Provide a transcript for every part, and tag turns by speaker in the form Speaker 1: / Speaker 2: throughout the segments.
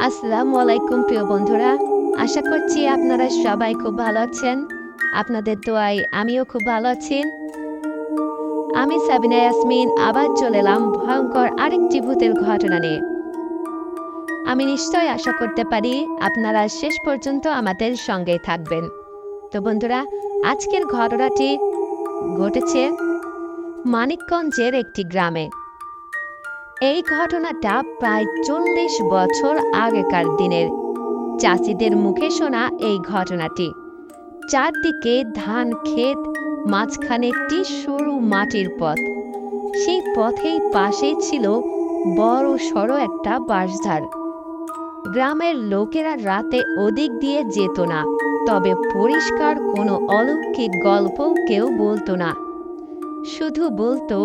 Speaker 1: আসসালামু আলাইকুম প্রিয় বন্ধুরা। আশা করছি আপনারা সবাই খুব ভালো আছেন। আপনাদের দোয়ায় আমিও খুব ভালো আছি। আমি সাবিনা ইয়াসমিন আবার চলে এলাম ভয়ঙ্কর আরেকটি ভূতের ঘটনা নিয়ে। আমি নিশ্চয়ই আশা করতে পারি আপনারা শেষ পর্যন্ত আমাদের সঙ্গেই থাকবেন। তো বন্ধুরা, আজকের ঘটনাটি ঘটেছে মানিকগঞ্জের একটি গ্রামে। এই ঘটনাটা প্রায় 40 বছর আগেকার দিনের। চাষিদের মুখে শোনা এই ঘটনাটি। চারদিকে ধান ক্ষেত, মাঝখানে একটি সরু মাটির পথ। সেই পথেই পাশেই ছিল বড় সড়ো একটা বাঁশঝাড়। গ্রামের লোকেরা রাতে ওদিক দিয়ে যেত না, তবে পরিষ্কার কোনো অলৌকিক গল্প কেউ বলতো না। শুধু বলতো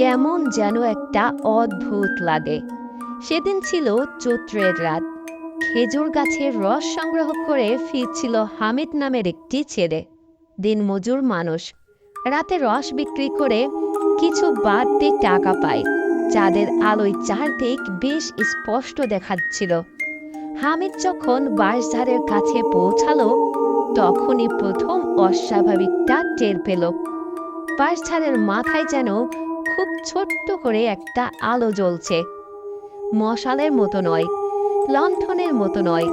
Speaker 1: কেমন যেন একটা অদ্ভুত লাগে। সেদিন ছিল চৈত্রের রাত। খেজুর গাছের রস সংগ্রহ করে ফিরছিল হামিদ নামের একটি ছেলে। দিনমজুর মানুষ, রাতে রস বিক্রি করে কিছু বাড়তি টাকা পায়। চাঁদের আলোয় চারদিক বেশ স্পষ্ট দেখাচ্ছিল। হামিদ যখন বাঁশঝাড়ের কাছে পৌঁছালো, তখনই প্রথম অস্বাভাবিকটা টের পেল। বাঁশঝাড়ের মাথায় যেন খুব ছোট্ট করে একটা আলো জ্বলছে। মশালের মতো নয়, লণ্ঠনের মতো নয়,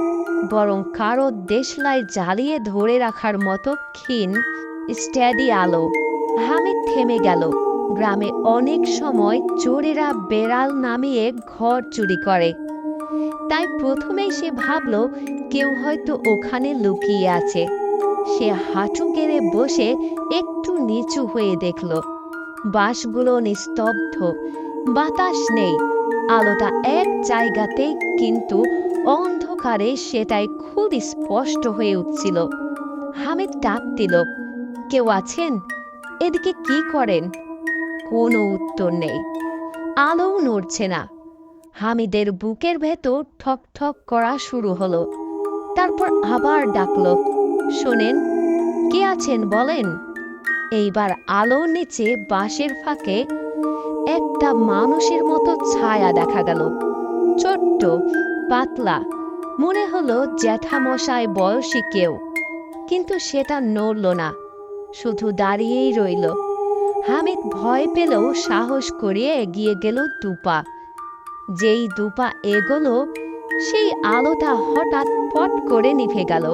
Speaker 1: বরং কারো দেশলাই জ্বালিয়ে ধরে রাখার মতো ক্ষীণ স্ট্যাডি আলো। হামিদ থেমে গেল। গ্রামে অনেক সময় চোরেরা বেড়াল নামিয়ে ঘর চুরি করে, তাই প্রথমেই সে ভাবল কেউ হয়তো ওখানে লুকিয়ে আছে। সে হাঁটু গেড়ে বসে একটু নিচু হয়ে দেখল বাঁশগুলো নিস্তব্ধ, বাতাস নেই, আলোটা এক জায়গাতেই, কিন্তু অন্ধকারে সেটাই খুব স্পষ্ট হয়ে উঠছিল। হামিদ ডাক দিল, কেউ আছেন? এদিকে কি করেন? কোনো উত্তর নেই, আলোও নড়ছে না। হামিদের বুকের ভেতর ঠক ঠক করা শুরু হলো। তারপর আবার ডাকলো, শোনেন, কে আছেন বলেন। এইবার আলোর নিচে বাঁশের ফাঁকে একটা মানুষের মতো ছায়া দেখা গেল। ছোট্ট, পাতলা, মনে হলো জ্যাঠামশাই বয়সী কেউ। কিন্তু সেটা নড়ল না, শুধু দাঁড়িয়েই রইল। হামিদ ভয় পেলেও সাহস করিয়ে এগিয়ে গেল দুপা। যেই দুপা এগোলো, সেই আলোটা হঠাৎ পট করে নিভে গেল।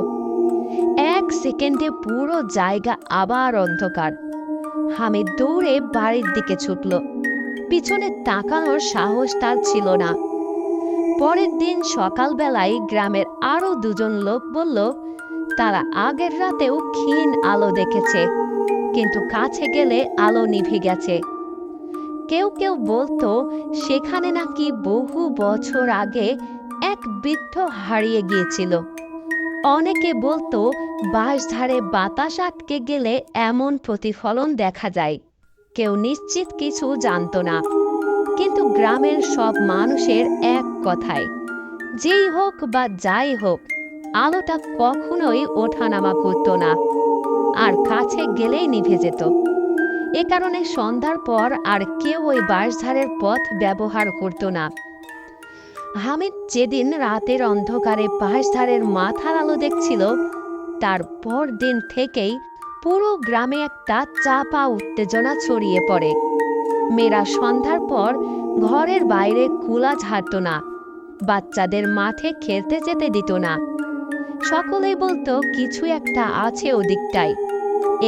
Speaker 1: এক সেকেন্ডে পুরো জায়গা আবার অন্ধকার। হামিদ দৌড়ে বাড়ির দিকে ছুটল। পিছনে তাকানোর সাহস তার ছিল না। পরের দিন সকালবেলায় গ্রামের আরো দুজন লোক বলল তারা আগের রাতেও ক্ষীণ আলো দেখেছে, কিন্তু কাছে গেলে আলো নিভে গেছে। কেউ কেউ বলতো সেখানে নাকি বহু বছর আগে এক বৃদ্ধ হারিয়ে গিয়েছিল। অনেকে বলতো বাঁশঝাড়ে বাতাস আটকে গেলে এমন প্রতিফলন দেখা যায়। কেউ নিশ্চিত কিছু জানতো না, কিন্তু গ্রামের সব মানুষের এক কথাই, যেই হোক বা যাই হোক, আলোটা কখনোই ওঠানামা করতো না, আর কাছে গেলেই নিভে যেত। এ কারণে সন্ধ্যার পর আর কেউ ওই বাঁশঝাড়ের পথ ব্যবহার করতো না। হামিদ যেদিন রাতের অন্ধকারে বাঁশঝাড়ের মাথার আলো দেখছিল, তারপর দিন থেকেই পুরো গ্রামে একটা চাপা উত্তেজনা ছড়িয়ে পড়ে। মেয়েরা সন্ধ্যার পর ঘরের বাইরে কুলা ঝাড়ত না, বাচ্চাদের মাঠে খেলতে যেতে দিত না। সকলেই বলতো কিছু একটা আছে ওদিকটায়।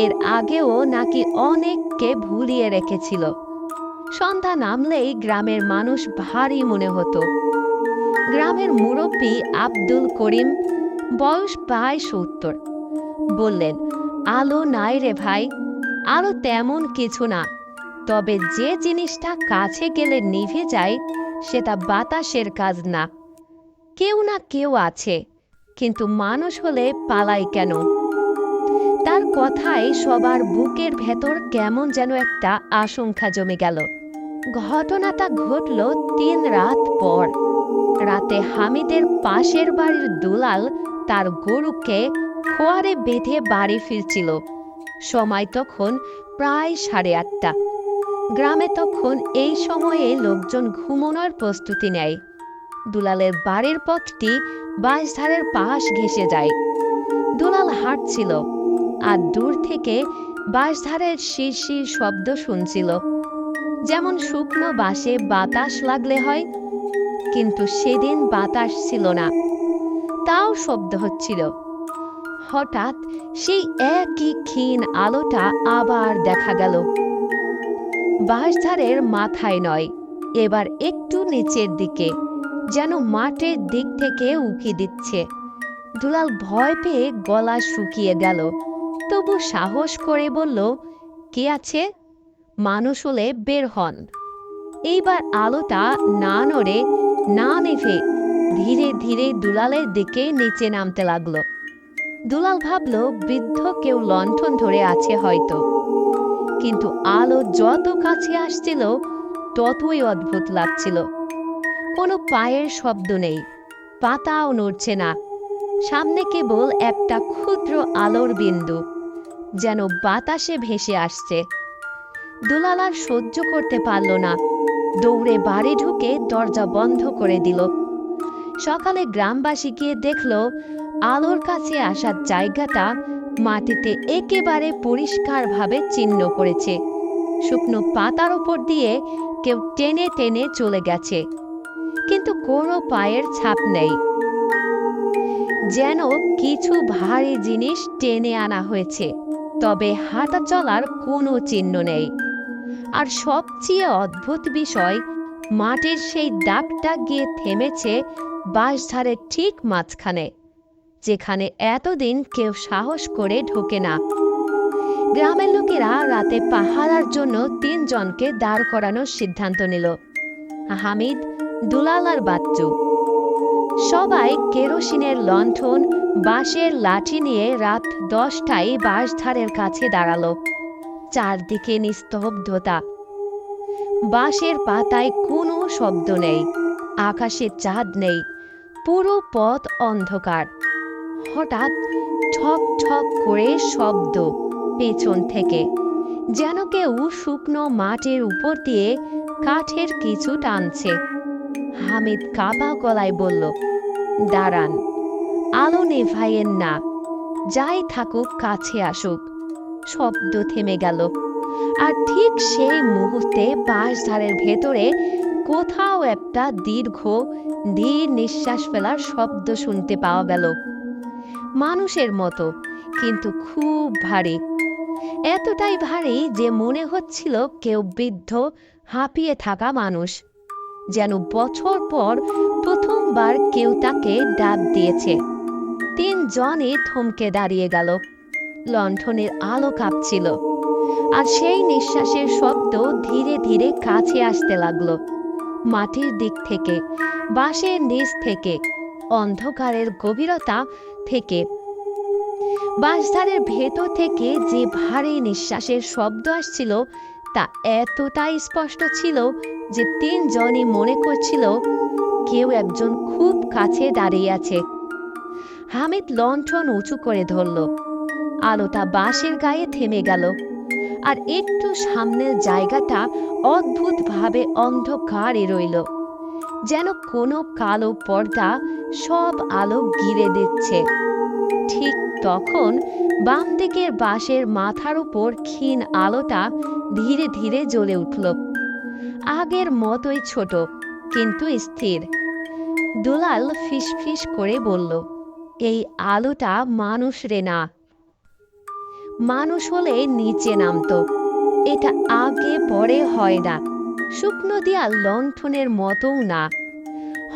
Speaker 1: এর আগেও নাকি অনেককে ভুলিয়ে রেখেছিল। সন্ধ্যা নামলেই গ্রামের মানুষ ভারী মনে হতো। গ্রামের মুরব্বী আব্দুল করিম, বয়স প্রায় 70, বললেন, আলো নাই রে ভাই, আলো তেমন কিছু না, তবে যে জিনিসটা কাছে গেলে নিভে যায় সেটা বাতাসের কাজ না। কেউ না কেউ আছে, কিন্তু মানুষ হলে পালায় কেন? তার কথায় সবার বুকের ভেতর কেমন যেন একটা আশঙ্কা জমে গেল। ঘটনাটা ঘটল 3 রাত পর। রাতে হামিদের পাশের বাড়ির দুলাল তার গরুকে খোয়ারে বেঁধে বাড়ি ফিরছিল। সময় তখন প্রায় 8:30। গ্রামে তখন এই সময়ে লোকজন ঘুমানোর প্রস্তুতি নেয়। দুলালের বাড়ির পথটি বাঁশঝাড়ের পাশ ঘেঁষে যায়। দুলাল হাঁটছিল আর দূর থেকে বাঁশঝাড়ের শিরশির শব্দ শুনছিল, যেমন শুকনো বাঁশে বাতাস লাগলে হয়। কিন্তু সেদিন বাতাস ছিল না, তাও শব্দ হচ্ছিল। হঠাৎ সেই একই ক্ষীণ আলোটা আবার দেখা গেল। বাঁশঝাড়ের মাথায় নয়, এবার একটু নিচের দিকে, যেন মাঠের দিক থেকে উকি দিচ্ছে। দুলাল ভয় পেয়ে গলা শুকিয়ে গেল, তবু সাহস করে বলল, কে আছে? মানুষ হলে বের হন। এইবার আলোটা না নড়ে না নিভে ধীরে ধীরে দুলালের দিকে নিচে নামতে লাগলো। দুলাল ভাবল বৃদ্ধ কেউ লণ্ঠন ধরে আছে হয়তো, কিন্তু আলো যত কাছে আসছিল ততই অদ্ভুত লাগছিল। কোনো পায়ের শব্দ নেই, পাতাও নড়ছে না, সামনে কেবল একটা ক্ষুদ্র আলোর বিন্দু, যেন বাতাসে ভেসে আসছে। দুলাল আর সহ্য করতে পারল না, দৌড়ে বাড়ি ঢুকে দরজা বন্ধ করে দিল। সকালে গ্রামবাসী গিয়ে দেখল আলোর কাছে আসার জায়গাটা মাটিতে একেবারে পরিষ্কারভাবে চিহ্ন করেছে। শুকনো পাতার উপর দিয়ে কেউ টেনে টেনে চলে গেছে, কিন্তু কোনো পায়ের ছাপ নেই, যেন কিছু ভারী জিনিস টেনে আনা হয়েছে, তবে হাঁটা চলার কোনো চিহ্ন নেই। আর সবচেয়ে অদ্ভুত বিষয়, মাটির সেই দাগটা গিয়ে থেমেছে বাঁশঝাড়ের ঠিক মাঝখানে, যেখানে এতদিন কেউ সাহস করে ঢোকে না। গ্রামের লোকেরা রাতে পাহারার জন্য 3 জনকে দাঁড় করানোর সিদ্ধান্ত নিল, হামিদ, দুলাল আর বাচ্চু। সবাই কেরোসিনের লণ্ঠন, বাঁশের লাঠি নিয়ে রাত 10টায় বাঁশঝাড়ের কাছে দাঁড়ালো। চারদিকে নিস্তব্ধতা, বাঁশের পাতায় কোনো শব্দ নেই, আকাশে চাঁদ নেই, পুরো পথ অন্ধকার। হঠাৎ ঠক ঠক করে শব্দ পেছন থেকে, যেন কেউ শুকনো মাটির উপর দিয়ে কাঠের কিছু টানছে। হামিদ কাঁপা গলায় বলল, দাঁড়ান, আলো নেভাইয়েন না, যাই থাকুক কাছে আসুক। শব্দ থেমে গেল, আর ঠিক সেই মুহূর্তে বাঁশঝাড়ের ভেতরে কোথাও একটা দীর্ঘ ধীর নিঃশ্বাস ফেলার শব্দ শুনতে পাওয়া গেল। মানুষের মতো, কিন্তু খুব ভারী, এতটাই ভারী যে মনে হচ্ছিল কেউ বৃদ্ধ হাঁপিয়ে থাকা মানুষ, যেন বছর পর প্রথমবার কেউ তাকে ডাক দিয়েছে। 3 জনই থমকে দাঁড়িয়ে গেল। লণ্ঠনের আলো কাঁপছিল, আর সেই নিঃশ্বাসের শব্দ ধীরে ধীরে কাছে আসতে লাগলো, মাটির দিক থেকে, বাঁশের নিচ থেকে, অন্ধকারের গভীরতা থেকে। বাঁশঝাড়ের ভেতর থেকে যে ভারী নিঃশ্বাসের শব্দ আসছিল তা এতটাই স্পষ্ট ছিল যে 3 জনই মনে করছিল কেউ একজন খুব কাছে দাঁড়িয়ে আছে। হামিদ লণ্ঠন উঁচু করে ধরল, আলোটা বাঁশের গায়ে থেমে গেল, আর একটু সামনের জায়গাটা অদ্ভুতভাবে অন্ধকারে রইল, যেন কোনো কালো পর্দা সব আলো ঘিরে দিচ্ছে। ঠিক তখন বাম দিকের বাঁশের মাথার উপর ক্ষীণ আলোটা ধীরে ধীরে জ্বলে উঠল, আগের মতোই ছোট কিন্তু স্থির। দুলাল ফিসফিস করে বলল, এই আলোটা মানুষ রে না, মানুষ হলে নিচে নামতো, এটা আগে পরে হয় না, শুকনো দেয়াল লণ্ঠনের মতোও না।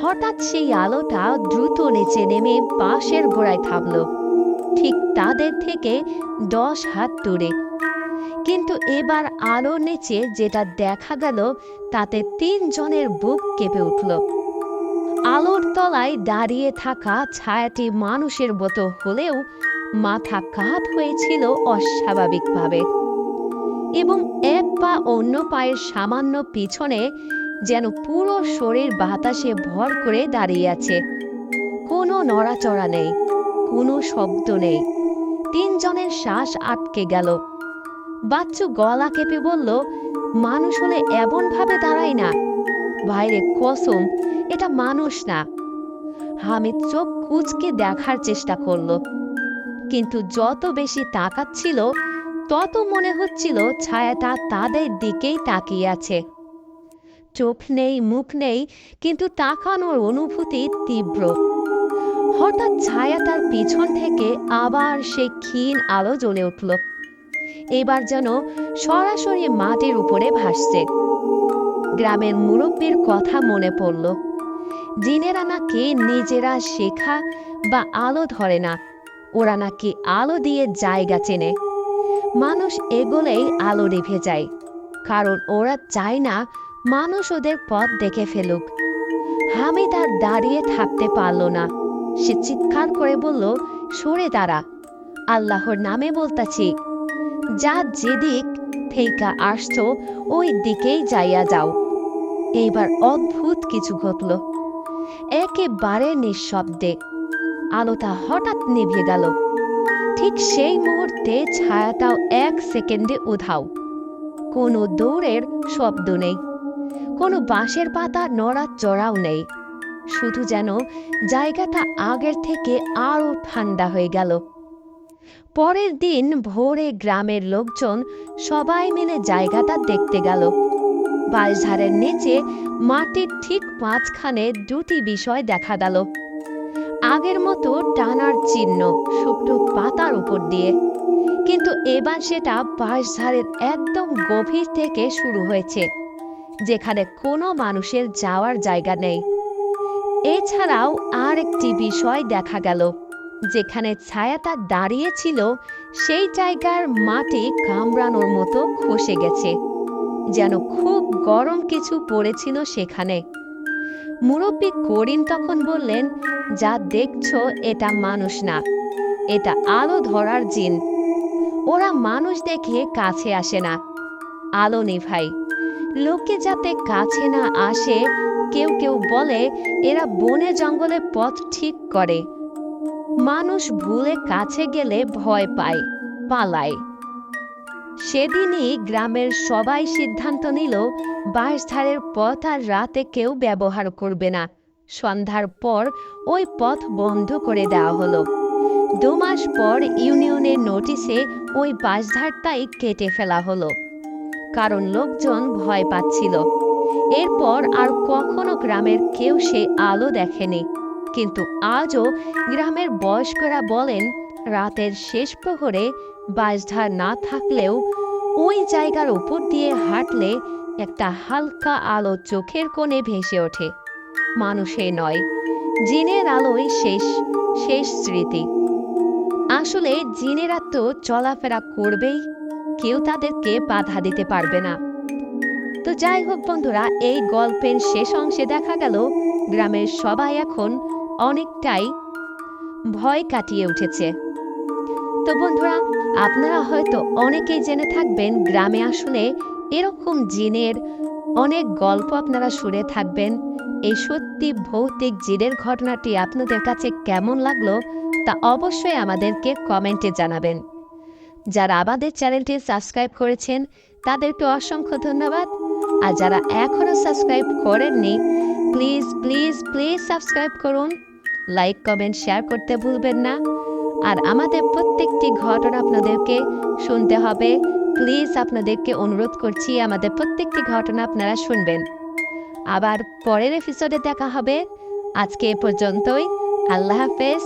Speaker 1: হঠাৎ সেই আলোটা দ্রুত নিচে নেমে বাঁশের গোড়ায় থামল, ঠিক তাদের থেকে 10 হাত দূরে। কিন্তু এবার আলোর নিচে যেটা দেখা গেল তাতে 3 জনের বুক কেঁপে উঠল। আলোর তলায় দাঁড়িয়ে থাকা ছায়াটি মানুষের মতো হলেও মাথা কাত হয়েছিল অস্বাভাবিকভাবে, এবং এক পা অন্য পায়ের সামান্য পিছনে, যেন পুরো শরীর বাতাসে ভর করে দাঁড়িয়ে আছে। কোনো নড়াচড়া নেই, কোনো শব্দ নেই। 3 জনের শ্বাস আটকে গেল। বাচ্চু গলা কেঁপে বলল, মানুষ হলে এমন ভাবে দাঁড়ায় না, বাইরে কসম, এটা মানুষ না। হামিদ চোখ কুঁচকে দেখার চেষ্টা করলো, কিন্তু যত বেশি তাকাচ্ছিল তত মনে হচ্ছিল ছায়াটা তাদের দিকেই তাকিয়ে আছে। চোখ নেই, মুখ নেই, কিন্তু তাকানোর অনুভূতি তীব্র। হঠাৎ ছায়াটার পিছন থেকে আবার সেই ক্ষীণ আলো জ্বলে উঠল। এবার যেন সরাসরি মাটির উপরে ভাসছে। গ্রামের মুরব্বীর কথা মনে পড়ল। জিনেরা নাকি নিজেরা শেখা বা আলো ধরে না, ওরা নাকি আলো দিয়ে জায়গা চেনে। মানুষ এগোলেই আলো নিভে যায়, কারণ ওরা চায় না মানুষ ওদের পথ দেখে ফেলুক। হামিদ আর দাঁড়িয়ে থাকতে পারল না। সে চিৎকার করে বলল, সরে দাঁড়া, আল্লাহর নামে বলতাছি, যা যেদিক থেকে আসছো ওই দিকেই যাইয়া যাও। এইবার অদ্ভুত কিছু ঘটল। একেবারে নিঃশব্দে আলোটা হঠাৎ নিভে গেল। ঠিক সেই মুহূর্তে ছায়াটাও 1 সেকেন্ডে উধাও। কোনো দৌড়ের শব্দ নেই, কোনো বাঁশের পাতা নড়াচড়াও নেই। শুধু যেন জায়গাটা আগের থেকে আরো ঠান্ডা হয়ে গেল। পরের দিন ভোরে গ্রামের লোকজন সবাই মিলে জায়গাটা দেখতে গেল। বাঁশঝাড়ের নিচে মাটির ঠিক মাঝখানে দুটি বিষয় দেখা গেল। আগের মতো টানার চিহ্ন শুকনো পাতার উপর দিয়ে, কিন্তু এবার সেটা বাঁশঝাড়ের একদম গভীর থেকে শুরু হয়েছে, যেখানে কোনো মানুষের যাওয়ার জায়গা নেই। এছাড়াও আর একটি বিষয় দেখা গেল, যেখানে ছায়াটা দাঁড়িয়েছিল সেই জায়গার মাটি কামড়ানোর মতো খসে গেছে, যেন খুব গরম কিছু পড়েছিল সেখানে। মুরব্বী করিম তখন বললেন, যা দেখছো এটা মানুষ না, এটা আলো ধরার জিন। ওরা মানুষ দেখে কাছে আসে না, আলো নেভাই। লোকে যাতে কাছে না আসে, কেউ কেউ বলে এরা বনে জঙ্গলে পথ ঠিক করে। মানুষ ভুলে কাছে গেলে ভয় পায়, পালায়। সেদিনই গ্রামের সবাই সিদ্ধান্ত নিল বাঁশঝাড়ের পথ আর রাতে কেউ ব্যবহার করবে না। সন্ধ্যার পর ওই পথ বন্ধ করে দেওয়া হলো। 2 মাস পর ইউনিয়নের নোটিশে ওই বাঁশঝাড়টাই কেটে ফেলা হলো, কারণ লোকজন ভয় পাচ্ছিল। এরপর আর কখনো গ্রামের কেউ সে আলো দেখেনি। কিন্তু আজও গ্রামের বয়স্করা বলেন, রাতের শেষ প্রহরে বাঁশঝাড় না থাকলেও ওই জায়গার উপর দিয়ে হাঁটলে একটা হালকা আলো চোখের কোণে ভেসে ওঠে। মানুষের নয়, জিনের আলোই শেষ শেষ স্মৃতি। আসলে জিনেরা তো চলাফেরা করবেই, কেউ তাদেরকে বাধা দিতে পারবে না। তো যাই হোক বন্ধুরা, এই গল্পের শেষ অংশে দেখা গেল গ্রামের সবাই এখন অনেকটাই ভয় কাটিয়ে উঠেছে। তো বন্ধুরা, আপনারা হয়তো অনেকেই জেনে থাকবেন গ্রামে আসলে এরকম জিনের অনেক গল্প আপনারা শুনে থাকবেন। এই সত্যি ভৌতিক জিনের ঘটনাটি আপনাদের কাছে কেমন লাগলো তা অবশ্যই আমাদেরকে কমেন্টে জানাবেন। যারা আমাদের চ্যানেলটি সাবস্ক্রাইব করেছেন তাদেরকে অসংখ্য ধন্যবাদ। আর যারা এখনো সাবস্ক্রাইব করেননি, প্লিজ প্লিজ প্লিজ সাবস্ক্রাইব করুন। লাইক, কমেন্ট, শেয়ার করতে ভুলবেন না। আর আমাদের প্রত্যেকটি ঘটনা আপনাদেরকে শুনতে হবে। প্লিজ আপনাদেরকে অনুরোধ করছি, আমাদের প্রত্যেকটি ঘটনা আপনারা শুনবেন। আবার পরের এপিসোডে দেখা হবে। আজকে এ পর্যন্তই। আল্লাহ হাফেজ।